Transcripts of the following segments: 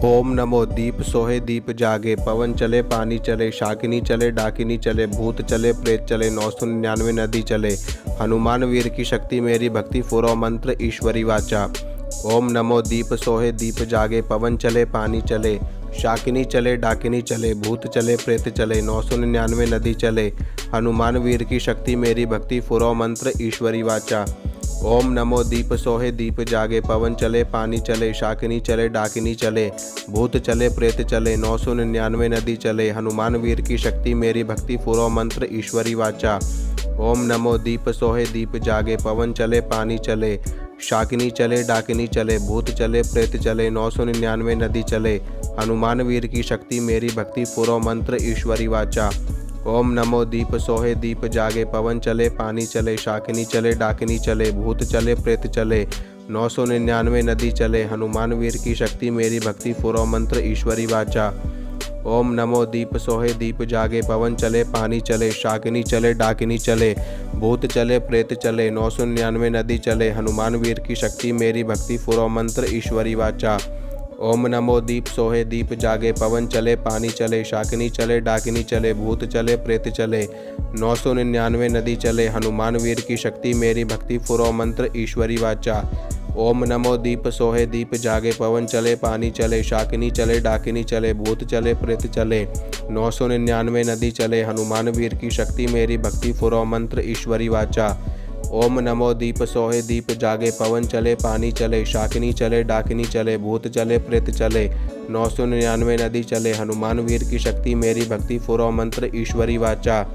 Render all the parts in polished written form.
ओम नमो दीप सोहे दीप जागे, पवन चले पानी चले, शाकिनी चले डाकिनी चले, भूत चले प्रेत चले, 999 नदी चले, हनुमान वीर की शक्ति मेरी भक्ति फुरो मंत्र ईश्वरी वाचा। ओम नमो दीप सोहे दीप जागे, पवन चले पानी चले, शाकिनी चले डाकिनी चले, भूत चले प्रेत चले, 999 नदी चले, हनुमान वीर की शक्ति मेरी भक्ति फुरो मंत्र ईश्वरी वाचा। ओम नमो दीप सोहे दीप जागे, पवन चले पानी चले, शाकिनी चले डाकिनी चले, भूत चले प्रेत चले, 999 नदी चले, हनुमान वीर की शक्ति मेरी भक्ति फुरो मंत्र ईश्वरी वाचा। ओम नमो दीप सोहे दीप जागे, पवन चले पानी चले, शाकिनी चले डाकिनी चले, भूत चले प्रेत चले, 999 नदी चले, हनुमान वीर की शक्ति मेरी भक्ति फुरो मंत्र ईश्वरी वाचा। ओम नमो दीप सोहे दीप जागे, पवन चले पानी चले, शाकिनी चले डाकिनी चले, भूत चले प्रेत चले, 999 नदी चले, हनुमान वीर की शक्ति मेरी भक्ति फुरो मंत्र ईश्वरी वाचा। ओम नमो दीप सोहे दीप जागे, पवन चले पानी चले, शाकिनी चले डाकिनी चले, भूत चले प्रेत चले, 999 नदी चले, हनुमान वीर की शक्ति मेरी भक्ति फुरो मंत्र ईश्वरी वाचा। ओम नमो दीप सोहे दीप जागे, पवन चले पानी चले, शाकिनी चले डाकिनी चले, भूत चले प्रेत चले, 999 नदी चले, हनुमान वीर की शक्ति मेरी भक्ति फुरो मंत्र ईश्वरी वाचा। ओम नमो दीप सोहे दीप जागे, पवन चले पानी चले, शाकिनी चले डाकिनी चले, भूत चले प्रेत चले, 999 नदी चले, हनुमान वीर की शक्ति मेरी भक्ति फुरो मंत्र ईश्वरी वाचा। ओम नमो दीप सोहे दीप जागे, पवन चले पानी चले, शाकिनी चले डाकिनी चले, भूत चले प्रेत चले, 999 नदी चले, हनुमान वीर की शक्ति मेरी भक्ति फुरो मंत्र ईश्वरी वाचा।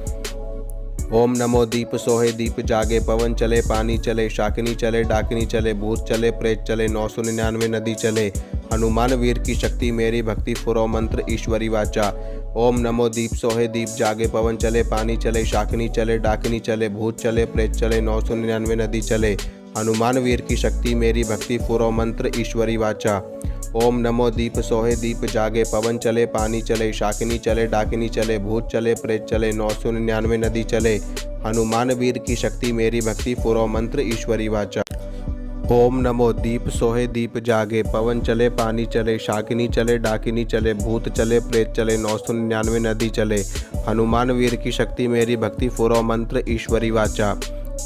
ओम नमो दीप सोहे दीप जागे, पवन चले पानी चले, शाकिनी चले डाकिनी चले, भूत चले प्रेत चले, 999 नदी चले, हनुमान वीर की शक्ति मेरी भक्ति फुरो मंत्र ईश्वरी वाचा। ओम नमो दीप सोहे दीप जागे, पवन चले पानी चले, शाकिनी चले डाकिनी चले, भूत चले प्रेत चले, 999 नदी चले, हनुमान वीर की शक्ति मेरी भक्ति फुरो मंत्र ईश्वरी वाचा। ओम नमो दीप सोहे दीप जागे, पवन चले पानी चले, शाकिनी चले डाकिनी चले, भूत चले प्रेत चले, 999 नदी चले, हनुमान वीर की शक्ति मेरी भक्ति फुरो मंत्र ईश्वरी वाचा। ओम नमो दीप सोहे दीप जागे, पवन चले पानी चले, शाकिनी चले डाकिनी चले, भूत चले प्रेत चले, 999 नदी चले, हनुमान वीर की शक्ति मेरी भक्ति फुरो मंत्र ईश्वरी वाचा।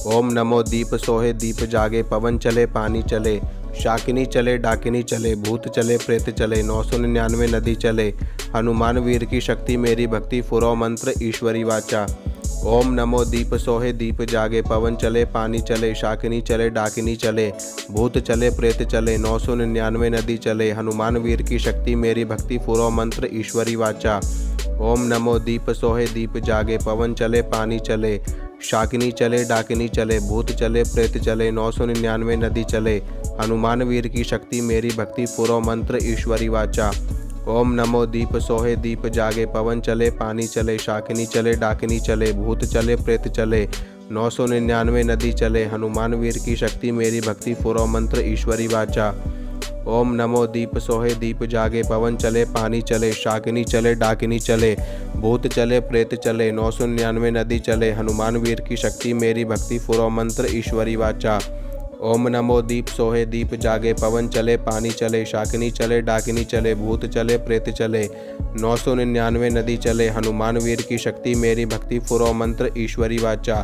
ओम नमो दीप सोहे दीप जागे, पवन चले पानी चले, शाकिनी चले डाकिनी चले, भूत चले प्रेत चले, 999 नदी चले, हनुमान वीर की शक्ति मेरी भक्ति फुरो मंत्र ईश्वरी वाचा। ओम नमो दीप सोहे दीप जागे, पवन चले पानी चले, शाकिनी चले डाकिनी चले, भूत चले प्रेत चले, 999 नदी चले, हनुमान वीर की शक्ति मेरी भक्ति फुरो मंत्र ईश्वरी वाचा। ओम नमो दीप सोहे दीप जागे, पवन चले पानी चले, शाकिनी चले डाकिनी चले, भूत चले प्रेत चले, 999 नदी चले, हनुमान वीर की शक्ति मेरी भक्ति फुरो मंत्र ईश्वरी वाचा। ओम नमो दीप सोहे दीप जागे, पवन चले पानी चले, शाकिनी चले डाकिनी चले, भूत चले प्रेत चले, 999 नदी चले, हनुमान वीर की शक्ति मेरी भक्ति फुरो मंत्र ईश्वरी वाचा। ओम नमो दीप सोहे दीप जागे, पवन चले पानी चले, शाकिनी चले डाकिनी चले, भूत चले प्रेत चले, 999 नदी चले, हनुमान वीर की शक्ति मेरी भक्ति फुरो मंत्र ईश्वरी वाचा। ओम नमो दीप सोहे दीप जागे, पवन चले पानी चले, शाकिनी चले डाकिनी चले, भूत चले प्रेत चले, 999 नदी चले, हनुमान वीर की शक्ति मेरी भक्ति फुरो मंत्र ईश्वरी वाचा।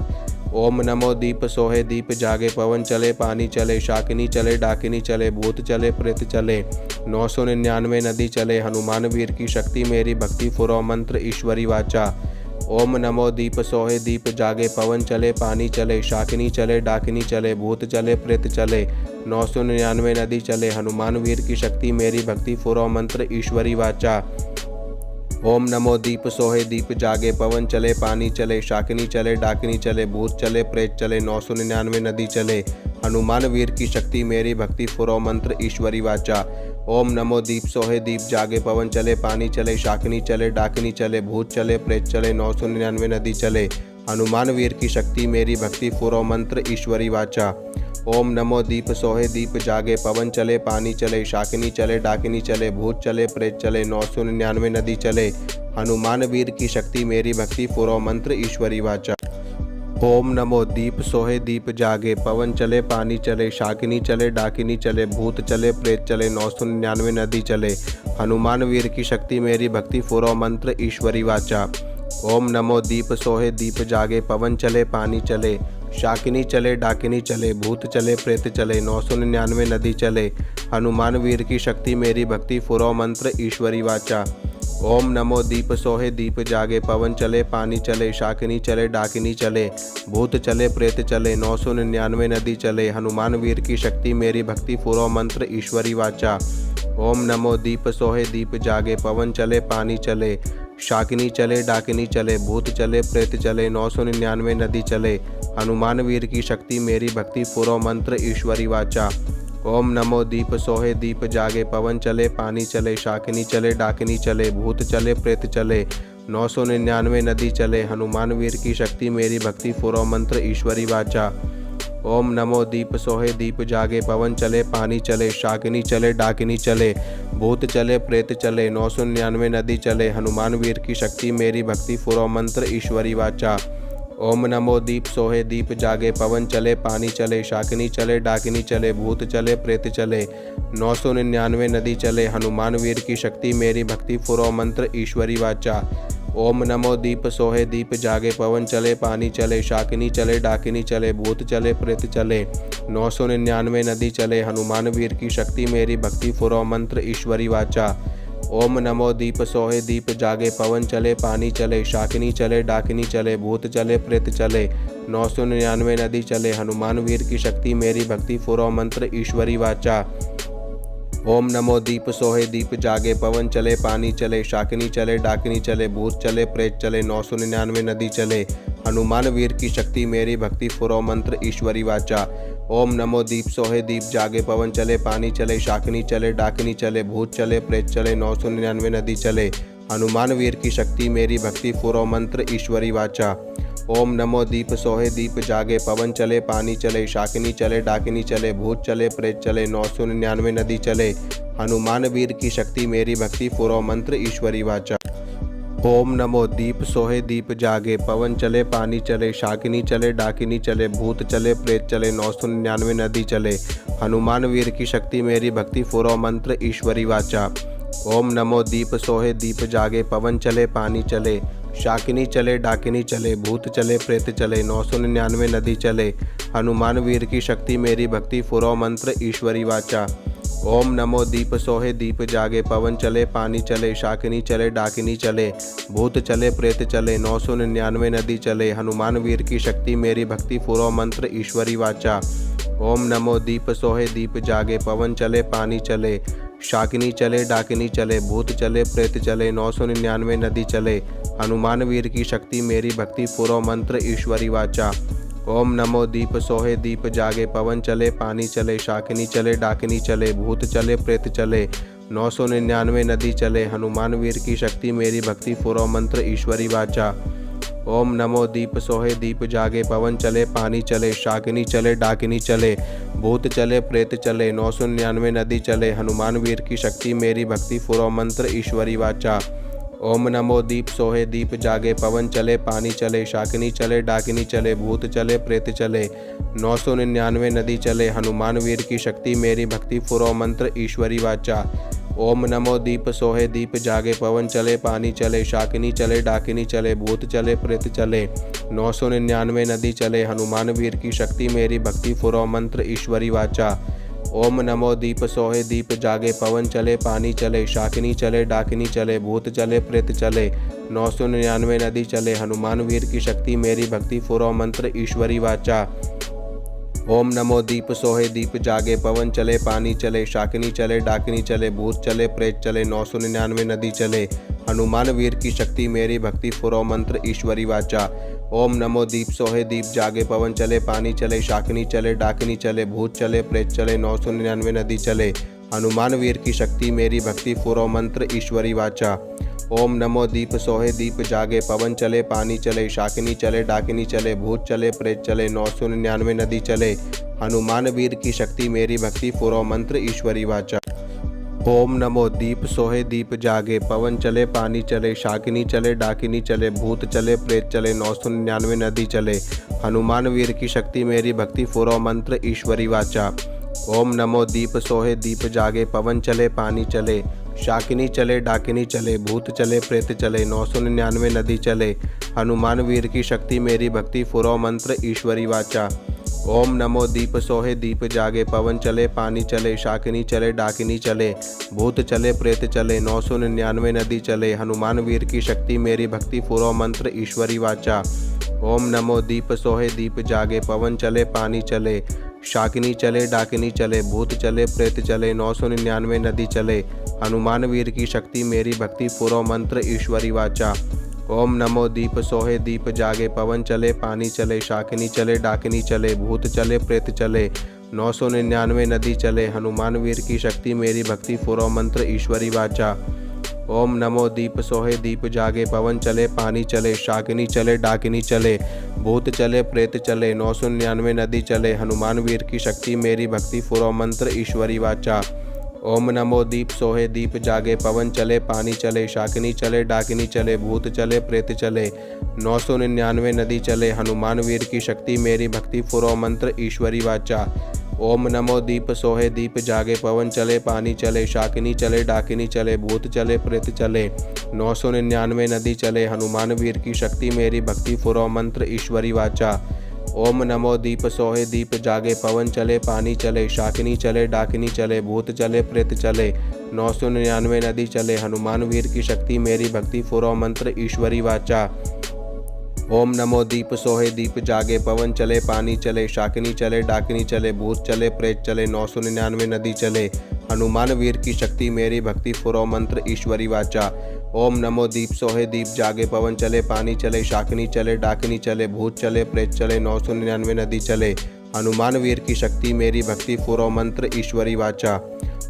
ओम नमो दीप सोहे दीप जागे, पवन चले पानी चले, शाकिनी चले डाकिनी चले, भूत चले प्रेत चले, 999 नदी चले, हनुमान वीर की शक्ति मेरी भक्ति फुरो मंत्र ईश्वरी वाचा। ओम नमो दीप सोहे दीप जागे, पवन चले पानी चले, शाकिनी चले डाकिनी चले, भूत चले प्रेत चले, 999 नदी चले, हनुमान वीर की शक्ति मेरी भक्ति फुरो मंत्र ईश्वरी वाचा। ओम नमो दीप सोहे दीप जागे, पवन चले पानी चले, शाकिनी चले डाकिनी चले, भूत चले प्रेत चले, 999 नदी चले, हनुमान वीर की शक्ति मेरी भक्ति फुरो मंत्र ईश्वरी वाचा। ओम नमो दीप सोहे दीप जागे, पवन चले पानी चले, शाकिनी चले डाकिनी चले, भूत चले प्रेत चले, 999 नदी चले, हनुमान वीर की शक्ति मेरी भक्ति फुरो मंत्र ईश्वरी वाचा। ओम नमो दीप सोहे दीप जागे, पवन चले पानी चले, शाकिनी चले डाकिनी चले, भूत चले प्रेत चले, 999 नदी चले, हनुमान वीर की शक्ति मेरी भक्ति फुरो मंत्र ईश्वरी वाचा। ओम नमो दीप सोहे दीप जागे पवन चले पानी चले शाकिनी चले डाकिनी चले भूत चले प्रेत चले 999 नदी चले हनुमान वीर की शक्ति मेरी भक्ति फुरो मंत्र ईश्वरी वाचा। ओम नमो दीप सोहे दीप जागे पवन चले पानी चले शाकिनी चले डाकिनी चले भूत चले प्रेत चले 999 नदी चले हनुमान वीर की शक्ति मेरी भक्ति फुरो मंत्र ईश्वरी वाचा। ओम नमो दीप सोहे दीप जागे पवन चले पानी चले शाकिनी चले डाकिनी चले भूत चले प्रेत चले 999 नदी चले हनुमान वीर की शक्ति मेरी भक्ति फुरो मंत्र ईश्वरी वाचा। ओम नमो दीप सोहे दीप जागे पवन चले पानी चले शाकिनी चले डाकिनी चले भूत चले प्रेत चले 999 नदी चले हनुमान वीर की शक्ति मेरी भक्ति फुरो मंत्र ईश्वरी वाचा। ओम नमो दीप सोहे दीप जागे पवन चले पानी चले शाकिनी चले डाकिनी चले भूत चले प्रेत चले 999 नदी चले हनुमान वीर की शक्ति मेरी भक्ति फुरो मंत्र ईश्वरी वाचा। ओम नमो दीप सोहे दीप जागे पवन चले पानी चले शाकिनी चले डाकिनी चले भूत चले प्रेत चले 999 नदी चले हनुमान वीर की शक्ति मेरी भक्ति फुरो मंत्र ईश्वरी वाचा। ओम नमो दीप सोहे दीप जागे पवन चले पानी चले शाकिनी चले डाकिनी चले भूत चले प्रेत चले 999 नदी चले हनुमान वीर की शक्ति मेरी भक्ति फुरो मंत्र ईश्वरी वाचा। ओम नमो दीप सोहे दीप जागे पवन चले पानी चले शाकिनी चले डाकिनी चले भूत चले प्रेत चले 999 नदी चले हनुमान वीर की शक्ति मेरी भक्ति फुरो मंत्र ईश्वरी वाचा। ओम नमो दीप सोहे दीप जागे पवन चले पानी चले शाकिनी चले डाकिनी चले भूत चले प्रेत चले 999 नदी चले हनुमान वीर की शक्ति मेरी भक्ति फुरो मंत्र ईश्वरी वाचा। ओम नमो दीप सोहे दीप जागे पवन चले पानी चले शाकिनी चले डाकिनी चले भूत चले प्रेत चले 999 नदी चले हनुमान वीर की शक्ति मेरी भक्ति फुरो मंत्र ईश्वरी वाचा। ओम नमो दीप सोहे दीप जागे पवन चले पानी चले शाकिनी चले डाकिनी चले भूत चले प्रेत चले 999 नदी चले हनुमान वीर की शक्ति मेरी भक्ति फुरो मंत्र ईश्वरी वाचा। ओम नमो दीप सोहे दीप जागे पवन चले पानी चले शाकिनी चले डाकिनी चले भूत चले प्रेत चले 999 नदी चले हनुमान वीर की शक्ति मेरी भक्ति फुरो मंत्र ईश्वरी वाचा। ओम नमो दीप सोहे दीप जागे पवन चले पानी चले शाकिनी चले डाकिनी चले भूत चले प्रेत चले 999 नदी चले हनुमान वीर की शक्ति मेरी भक्ति फुरो मंत्र ईश्वरी वाचा। ओम नमो दीप सोहे दीप जागे पवन चले पानी चले शाकिनी चले डाकिनी चले भूत चले प्रेत चले 999 नदी चले हनुमान वीर की शक्ति मेरी भक्ति फुरो मंत्र ईश्वरी वाचा। ओम नमो दीप सोहे दीप जागे पवन चले पानी चले शाकिनी चले डाकिनी चले भूत चले प्रेत चले 999 नदी चले हनुमान वीर की शक्ति मेरी भक्ति फुरो मंत्र ईश्वरी वाचा। ओम नमो दीप सोहे दीप जागे पवन चले पानी चले शाकिनी चले डाकिनी चले भूत चले प्रेत चले 999 नदी चले हनुमान वीर की शक्ति मेरी भक्ति फुरो मंत्र ईश्वरी वाचा। ओम नमो दीप सोहे दीप जागे पवन चले पानी चले शाकिनी चले डाकिनी चले भूत चले प्रेत चले 999 नदी चले हनुमान वीर की शक्ति मेरी भक्ति फुरो मंत्र ईश्वरी वाचा। ओम नमो दीप सोहे दीप जागे पवन चले पानी चले शाकिनी चले डाकिनी चले भूत चले प्रेत चले 999 नदी चले हनुमान वीर की शक्ति मेरी भक्ति फुरो मंत्र ईश्वरी वाचा। ओम नमो दीप सोहे दीप जागे पवन चले पानी चले शाकिनी चले डाकिनी चले भूत चले प्रेत चले 999 नदी चले हनुमान वीर की शक्ति मेरी भक्ति फुरो मंत्र ईश्वरी वाचा। ओम नमो दीप सोहे दीप जागे पवन चले पानी चले शाकिनी चले डाकिनी चले भूत चले प्रेत चले 999 नदी चले हनुमान वीर की शक्ति मेरी भक्ति फुरो मंत्र ईश्वरी वाचा। ओम नमो दीप सोहे दीप जागे पवन चले पानी चले शाकिनी चले डाकिनी चले भूत चले प्रेत चले 999 नदी चले हनुमान वीर की शक्ति मेरी भक्ति फुरो मंत्र ईश्वरी वाचा। ओम नमो दीप सोहे दीप जागे पवन चले पानी चले शाकिनी चले डाकिनी चले भूत चले प्रेत चले 999 नदी चले हनुमान वीर की शक्ति मेरी भक्ति फुरो मंत्र ईश्वरी वाचा। ओम नमो दीप सोहे दीप जागे पवन चले पानी चले शाकिनी चले डाकिनी चले भूत चले प्रेत चले 999 नदी चले हनुमान वीर की शक्ति मेरी भक्ति फुरो मंत्र ईश्वरी वाचा। ओम नमो दीप सोहे दीप जागे पवन चले पानी चले शाकिनी चले डाकिनी चले भूत चले प्रेत चले 999 नदी चले हनुमान वीर की शक्ति मेरी भक्ति फुरो मंत्र ईश्वरी वाचा। ओम नमो दीप सोहे दीप जागे पवन चले पानी चले शाकिनी चले डाकिनी चले भूत चले प्रेत चले 999 नदी चले हनुमान वीर की शक्ति मेरी भक्ति फुरो मंत्र ईश्वरी वाचा। ओम नमो दीप सोहे दीप जागे पवन चले पानी चले शाकिनी चले डाकिनी चले भूत चले प्रेत चले 999 नदी चले हनुमान वीर की शक्ति मेरी भक्ति फुरो मंत्र ईश्वरी वाचा। ओम नमो दीप सोहे दीप जागे पवन चले पानी चले शाकिनी चले डाकिनी चले भूत चले प्रेत चले 999 नदी चले हनुमान वीर की शक्ति मेरी भक्ति फुरो मंत्र ईश्वरी वाचा। ओम नमो दीप सोहे दीप जागे पवन चले पानी चले शाकिनी चले डाकिनी चले भूत चले प्रेत चले 999 नदी चले हनुमान वीर की शक्ति मेरी भक्ति फुरो मंत्र ईश्वरी वाचा। ओम नमो दीप सोहे दीप जागे पवन चले पानी चले शाकिनी चले डाकिनी चले भूत चले प्रेत चले 999 नदी चले हनुमान वीर की शक्ति मेरी भक्ति फुरो मंत्र ईश्वरी वाचा। ओम नमो दीप सोहे दीप जागे पवन चले पानी चले शाकिनी चले डाकिनी चले भूत चले प्रेत चले 999 नदी चले हनुमान वीर की शक्ति मेरी भक्ति फुरो मंत्र ईश्वरी वाचा। ओम नमो दीप सोहे दीप जागे पवन चले पानी चले शाकिनी चले डाकिनी चले भूत चले प्रेत चले 999 नदी चले हनुमान वीर की शक्ति मेरी भक्ति फुरो मंत्र ईश्वरी वाचा। ओम नमो दीप सोहे दीप जागे पवन चले पानी चले शाकिनी चले डाकिनी चले भूत चले प्रेत चले 999 नदी चले हनुमान वीर की शक्ति मेरी भक्ति फुरो मंत्र ईश्वरी वाचा। ओम नमो दीप सोहे दीप जागे पवन चले पानी चले शाकिनी चले डाकिनी चले भूत चले प्रेत चले 999 नदी चले हनुमान वीर की शक्ति मेरी भक्ति फुरो मंत्र ईश्वरी वाचा। ओम नमो दीप सोहे दीप जागे पवन चले पानी चले शाकिनी चले डाकिनी चले भूत चले प्रेत चले 999 नदी चले हनुमान वीर की शक्ति मेरी भक्ति फुरो मंत्र ईश्वरी वाचा। ओम नमो दीप सोहे दीप जागे पवन चले पानी चले शाकिनी चले डाकिनी चले भूत चले प्रेत चले 999 नदी चले हनुमान वीर की शक्ति मेरी भक्ति फुरो मंत्र ईश्वरी वाचा।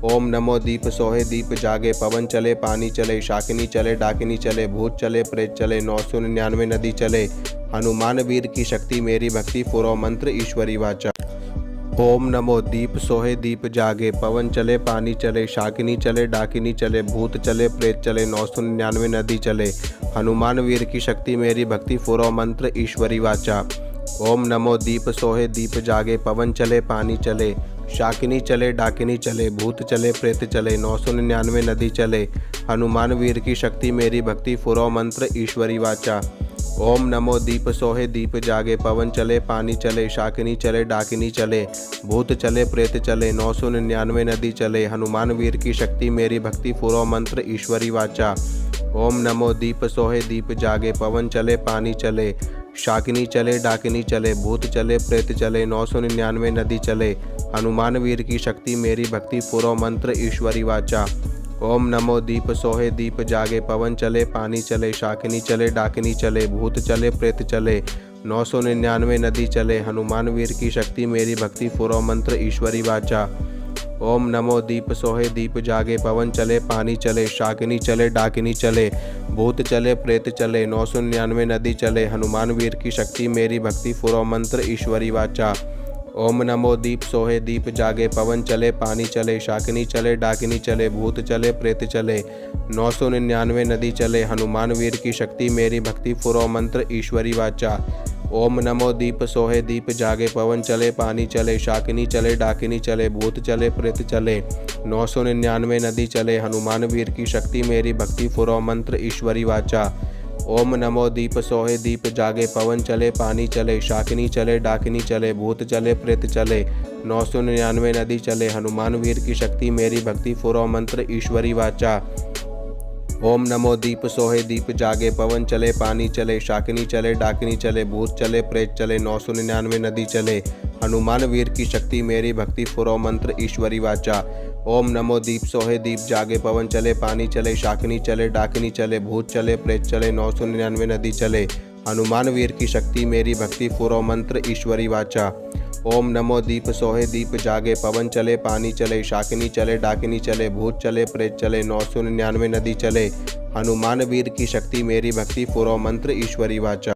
ओम नमो दीप सोहे दीप जागे पवन चले पानी चले शाकिनी चले डाकिनी चले भूत चले प्रेत चले 999 नदी चले हनुमान वीर की शक्ति मेरी भक्ति फुरो मंत्र ईश्वरी वाचा। ओम नमो दीप सोहे दीप जागे पवन चले पानी चले शाकिनी चले डाकिनी चले भूत चले प्रेत चले 999 नदी चले हनुमान वीर की शक्ति मेरी भक्ति फुरो मंत्र ईश्वरी वाचा। ओम नमो दीप सोहे दीप जागे पवन चले पानी चले शाकिनी चले डाकिनी चले भूत चले प्रेत चले 999 नदी चले हनुमान वीर की शक्ति मेरी भक्ति फुरो मंत्र ईश्वरी वाचा। ओम नमो दीप सोहे दीप जागे पवन चले पानी चले शाकिनी चले डाकिनी चले भूत चले प्रेत चले 999 नदी चले हनुमान वीर की शक्ति मेरी भक्ति फुरो मंत्र ईश्वरी वाचा। ओम नमो दीप सोहे दीप जागे पवन चले पानी चले शाकिनी चले डाकिनी चले भूत चले प्रेत चले 999 नदी चले हनुमान वीर की शक्ति मेरी भक्ति फुरो मंत्र ईश्वरी वाचा। ओम नमो दीप सोहे दीप जागे पवन चले पानी चले शाकिनी चले डाकिनी चले भूत चले प्रेत चले 999 नदी चले हनुमान वीर की शक्ति मेरी भक्ति फुरो मंत्र ईश्वरी वाचा। ओम नमो दीप सोहे दीप जागे पवन चले पानी चले शाकिनी चले डाकिनी चले भूत चले प्रेत चले 999 नदी चले हनुमान वीर की शक्ति मेरी भक्ति फुरो मंत्र ईश्वरी वाचा। ओम नमो दीप सोहे दीप जागे पवन चले पानी चले शाकिनी चले डाकिनी चले भूत चले प्रेत चले 999 नदी चले हनुमान वीर की शक्ति मेरी भक्ति फुरो मंत्र ईश्वरी वाचा। ओम नमो दीप सोहे दीप जागे पवन चले पानी चले शाकिनी चले डाकिनी चले भूत चले प्रेत चले 999 नदी चले हनुमान वीर की शक्ति मेरी भक्ति फुरो मंत्र ईश्वरी वाचा। ओम नमो दीप सोहे दीप जागे पवन चले पानी चले शाकिनी चले डाकिनी चले भूत चले प्रेत चले 999 नदी चले हनुमान वीर की शक्ति मेरी भक्ति फुरो मंत्र ईश्वरी वाचा। ओम नमो दीप सोहे दीप जागे पवन चले पानी चले शाकिनी चले डाकिनी चले भूत चले प्रेत चले 999 नदी चले हनुमान वीर की शक्ति मेरी भक्ति फुरो मंत्र ईश्वरी वाचा। ओम नमो दीप सोहे दीप जागे पवन चले पानी चले शाकिनी चले डाकिनी चले भूत चले प्रेत चले 999 नदी चले हनुमान वीर की शक्ति मेरी भक्ति फुरो मंत्र ईश्वरी वाचा। ओम नमो दीप सोहे दीप जागे पवन चले पानी चले शाकिनी चले डाकिनी चले भूत चले प्रेत चले 999 नदी चले हनुमान वीर की शक्ति मेरी भक्ति फुरो मंत्र ईश्वरी वाचा।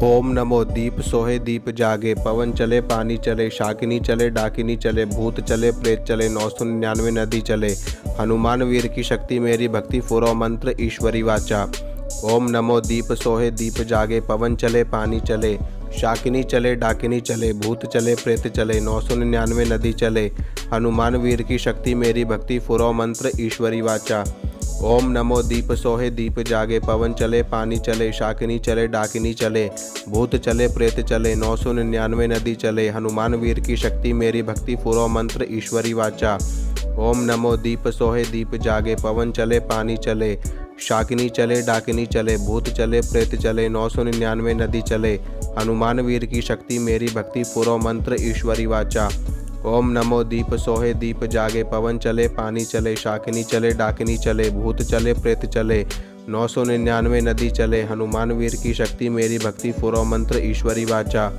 ओम नमो दीप सोहे दीप जागे पवन चले पानी चले शाकिनी चले डाकिनी चले भूत चले प्रेत चले 999 नदी चले हनुमान वीर की शक्ति मेरी भक्ति फुरो मंत्र ईश्वरी वाचा। ओम नमो दीप सोहे दीप जागे पवन चले पानी चले शाकिनी चले डाकिनी चले भूत चले प्रेत चले 999 नदी चले हनुमान वीर की शक्ति मेरी भक्ति फुरो मंत्र ईश्वरी वाचा। ओम नमो दीप सोहे दीप जागे पवन चले पानी चले शाकिनी चले डाकिनी चले भूत चले प्रेत चले 999 नदी चले हनुमान वीर की शक्ति मेरी भक्ति फुरो मंत्र ईश्वरी वाचा। ओम नमो दीप सोहे दीप जागे पवन चले पानी चले शाकिनी चले डाकिनी चले भूत चले प्रेत चले 999 नदी चले हनुमान वीर की शक्ति मेरी भक्ति फुरो मंत्र ईश्वरी वाचा। ओम नमो दीप सोहे दीप जागे पवन चले पानी चले शाकिनी चले डाकिनी चले भूत चले प्रेत चले 999 नदी चले हनुमान वीर की शक्ति मेरी भक्ति फुरो मंत्र ईश्वरी वाचा।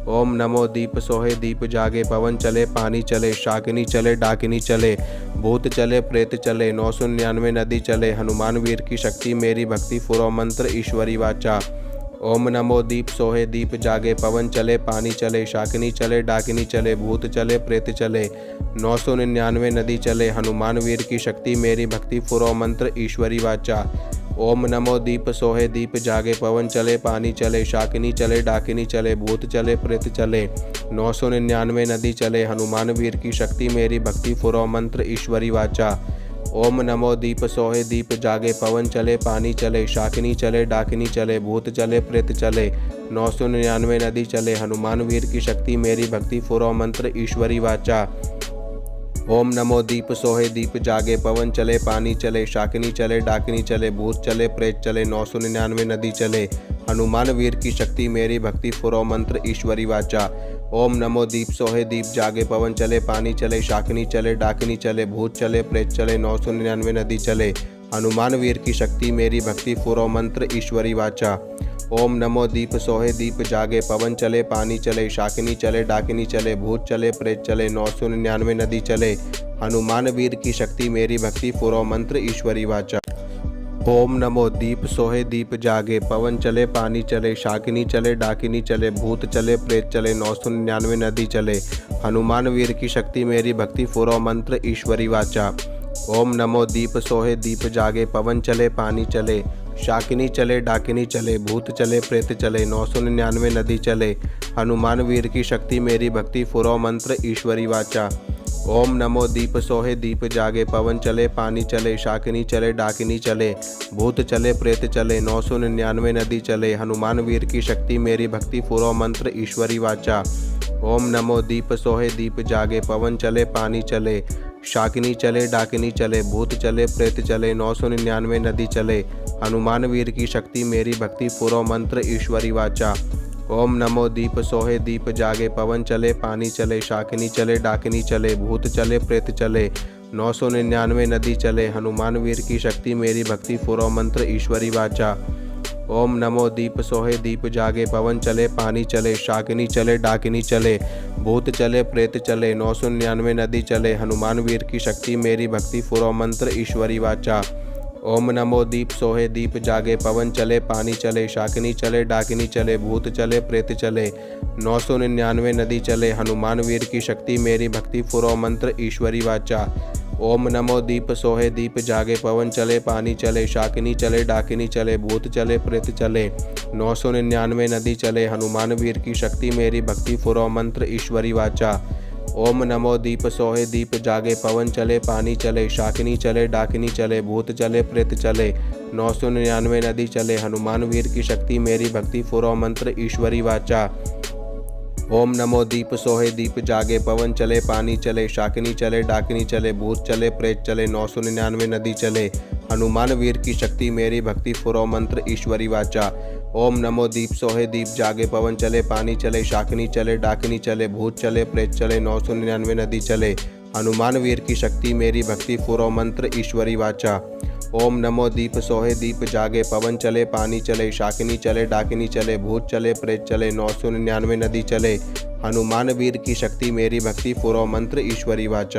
ओम नमो दीप सोहे दीप जागे पवन चले पानी चले शाकिनी चले डाकिनी चले भूत चले प्रेत चले 999 नदी चले हनुमान वीर की शक्ति मेरी भक्ति फुरो मंत्र ईश्वरी वाचा। ओम नमो दीप सोहे दीप जागे पवन चले पानी चले शाकिनी चले डाकिनी चले भूत चले प्रेत चले 999 नदी चले हनुमान वीर की शक्ति मेरी भक्ति फुरो मंत्र ईश्वरी वाचा। ओम नमो दीप सोहे दीप जागे पवन चले पानी चले शाकिनी चले डाकिनी चले भूत चले प्रेत चले 999 नदी चले हनुमान वीर की शक्ति मेरी भक्ति फुरो मंत्र ईश्वरी वाचा। ओम नमो दीप सोहे दीप जागे पवन चले पानी चले शाकिनी चले डाकिनी चले भूत चले प्रेत चले 999 नदी चले हनुमान वीर की शक्ति मेरी भक्ति फुरो मंत्र ईश्वरी वाचा। ओम नमो दीप सोहे दीप जागे पवन चले पानी चले शाकिनी चले डाकिनी चले भूत चले प्रेत चले 999 नदी चले हनुमान वीर की शक्ति मेरी भक्ति फुरो मंत्र ईश्वरी वाचा। ओम नमो दीप सोहे दीप जागे पवन चले पानी चले शाकिनी चले डाकिनी चले भूत चले प्रेत चले 999 नदी चले हनुमान वीर की शक्ति मेरी भक्ति फुरो मंत्र ईश्वरी वाचा। ओम नमो दीप सोहे दीप जागे पवन चले पानी चले शाकिनी चले डाकिनी चले भूत चले प्रेत चले 999 नदी चले हनुमान वीर की शक्ति मेरी भक्ति फुरो मंत्र ईश्वरी वाचा। ओम नमो दीप सोहे दीप जागे पवन चले पानी चले शाकिनी चले डाकिनी चले भूत चले प्रेत चले 999 नदी चले हनुमान वीर की शक्ति मेरी भक्ति फुरो मंत्र ईश्वरी वाचा। ओम नमो दीप सोहे दीप जागे पवन चले पानी चले शाकिनी चले डाकिनी चले भूत चले प्रेत चले 999 नदी चले हनुमान वीर की शक्ति मेरी भक्ति फुरो मंत्र ईश्वरी वाचा। ओम नमो दीप सोहे दीप जागे पवन चले पानी चले शाकिनी चले डाकिनी चले भूत चले प्रेत चले 999 नदी चले हनुमान वीर की शक्ति मेरी भक्ति फुरो मंत्र ईश्वरी वाचा। ओम नमो दीप सोहे दीप जागे पवन चले पानी चले शाकिनी चले डाकिनी चले भूत चले प्रेत चले 999 नदी चले हनुमान वीर की शक्ति मेरी भक्ति फुरो मंत्र ईश्वरी वाचा। ओम नमो दीप सोहे दीप जागे पवन चले पानी चले शाकिनी चले डाकिनी चले भूत चले प्रेत चले 999 नदी चले हनुमान वीर की शक्ति मेरी भक्ति फुरो मंत्र ईश्वरी वाचा। ओम नमो दीप सोहे दीप जागे पवन चले पानी चले शाकिनी चले डाकिनी चले भूत चले प्रेत चले 999 नदी चले हनुमान वीर की शक्ति मेरी भक्ति फुरो मंत्र ईश्वरी वाचा। ओम नमो दीप सोहे दीप जागे पवन चले पानी चले शाकिनी चले डाकिनी चले भूत चले प्रेत चले 999 नदी चले हनुमान वीर की शक्ति मेरी भक्ति फुरो मंत्र ईश्वरी वाचा। ओम नमो दीप सोहे दीप जागे पवन चले पानी चले शाकिनी चले डाकिनी चले भूत चले प्रेत चले 999 नदी चले हनुमान वीर की शक्ति मेरी भक्ति फुरो मंत्र ईश्वरी वाचा। ओम नमो दीप सोहे दीप जागे पवन चले पानी चले शाकिनी चले डाकिनी चले भूत चले प्रेत चले 999 नदी चले हनुमान वीर की शक्ति मेरी भक्ति फुरो मंत्र ईश्वरी वाचा। ओम नमो दीप सोहे दीप जागे पवन चले पानी चले शाकिनी चले डाकिनी चले भूत चले प्रेत चले 999 नदी चले हनुमान वीर की शक्ति मेरी भक्ति फुरो मंत्र ईश्वरी वाचा। ओम नमो दीप सोहे दीप जागे पवन चले पानी चले शाकिनी चले डाकिनी चले भूत चले प्रेत चले 999 नदी चले हनुमान वीर की शक्ति मेरी भक्ति फुरो मंत्र ईश्वरी वाचा। ओम नमो दीप सोहे दीप जागे पवन चले पानी चले शाकिनी चले डाकिनी चले भूत चले प्रेत चले 999 नदी चले हनुमान वीर की शक्ति मेरी भक्ति फुरो मंत्र ईश्वरी वाचा।